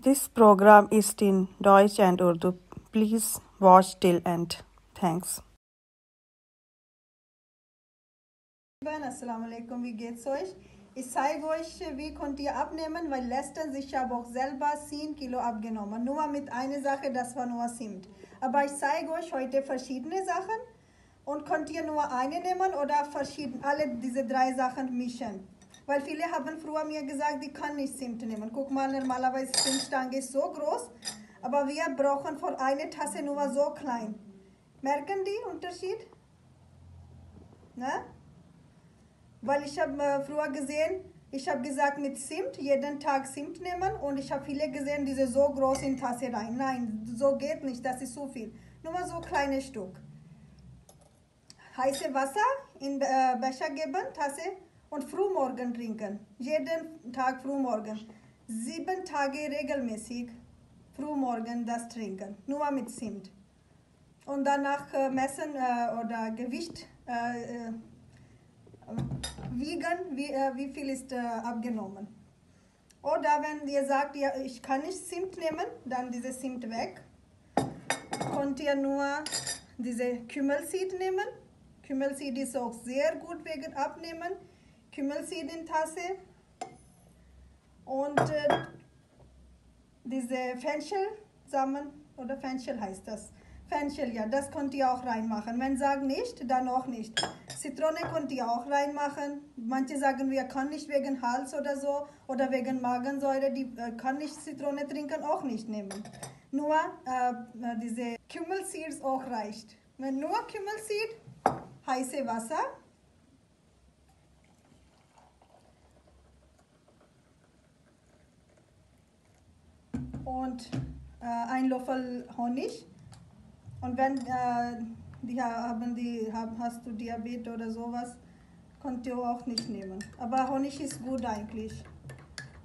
This program is in Deutsch and Urdu. Please watch till end. Thanks. Assalamu alaikum, wie geht's euch? Ich zeige euch, wie könnt ihr abnehmen, weil letztens ich habe auch selber 10 Kilo abgenommen. Nur mit einer Sache, das war nur Zimt. Aber ich zeige euch heute verschiedene Sachen und könnt ihr nur eine nehmen oder alle diese 3 Sachen mischen. Weil viele haben früher mir gesagt, die kann nicht Zimt nehmen. Guck mal, normalerweise Zimtstange ist so groß, aber wir brauchen für eine Tasse nur so klein. Merken die Unterschied? Ne? Weil ich habe früher gesehen, ich habe gesagt mit Zimt, jeden Tag Zimt nehmen und ich habe viele gesehen, diese so groß in Tasse rein. Nein, so geht nicht, das ist zu viel. Nur so kleine Stück. Heiße Wasser in Becher geben, Tasse und frühmorgen trinken. Jeden Tag frühmorgen. 7 Tage regelmäßig frühmorgen das trinken. Nur mit Zimt. Und danach messen oder Gewicht wiegen, wie viel ist abgenommen. Oder wenn ihr sagt, ja, ich kann nicht Zimt nehmen, dann diese Zimt weg. Könnt ihr nur diese Kümmelseed nehmen. Kümmelseed ist auch sehr gut wegen Abnehmen. Kümmelseed in Tasse. Und diese Fenchelsamen, oder Fenchel heißt das. Fenchel, ja, das könnt ihr auch reinmachen. Wenn sagt nicht, dann auch nicht. Zitrone könnt ihr auch reinmachen. Manche sagen, wir können nicht wegen Hals oder so oder wegen Magensäure, die kann nicht Zitrone trinken, auch nicht nehmen. Nur diese Kümmelseeds auch reicht. Wenn nur Kümmelseed, heiße Wasser. Und ein Löffel Honig. Und wenn hast du Diabetes oder sowas, könnt ihr auch nicht nehmen. Aber Honig ist gut eigentlich.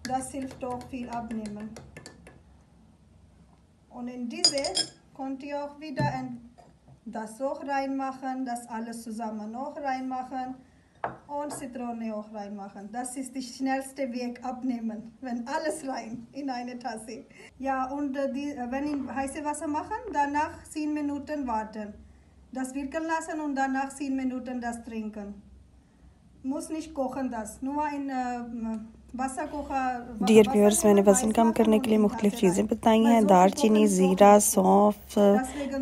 Das hilft auch viel abnehmen. Und in diese könnt ihr auch wieder das auch reinmachen, das alles zusammen auch reinmachen und Zitrone auch reinmachen. Das ist der schnellste Weg abnehmen, wenn alles rein in eine Tasse. Ja, und wenn ihr heiße Wasser machen, danach 10 Minuten warten. Das wirken lassen und danach 10 Minuten das trinken. Muss nicht kochen das, nur in dear viewers, मैंने वज़न कम करने के लिए मुख्तलिफ़ चीज़ें बताई हैं। दालचीनी, ज़ीरा, सौंफ,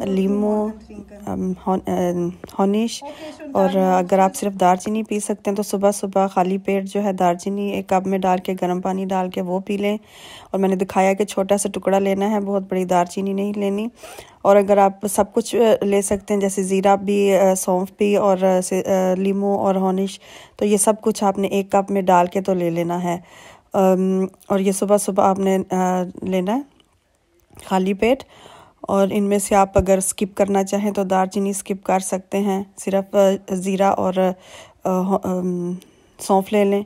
लीमू, हनीश। और अगर आप सिर्फ दालचीनी पी सकते हैं तो सुबह सुबह खाली पेट जो है दालचीनी 1 कप में डाल के गर्म पानी डाल के वो पी लें। और मैंने दिखाया कि छोटा सा टुकड़ा लेना है, बहुत बड़ी दालचीनी नहीं लेनी। और अगर आप सब कुछ ले सकते हैं, जैसे ज़ीरा भी, सौंफ भी और लीमू और हनीश, तो ये सब कुछ आपने 1 कप में डाल के तो ले लेना है। और ये सुबह सुबह आपने लेना है खाली पेट। और इनमें से आप अगर स्किप करना चाहें तो दालचीनी स्किप कर सकते हैं, सिर्फ ज़ीरा और सौंफ ले लें।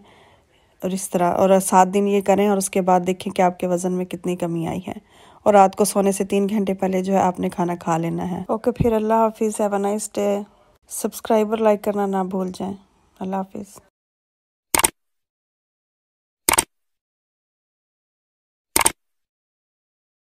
और इस तरह और 7 दिन ये करें और उसके बाद देखें कि आपके वज़न में कितनी कमी आई है। और रात को सोने से 3 घंटे पहले जो है आपने खाना खा लेना है। ओके, फिर अल्लाह हाफिज़, have a nice day. Subscribe और लाइक करना ना भूल जाएं। अल्लाह हाफिज़।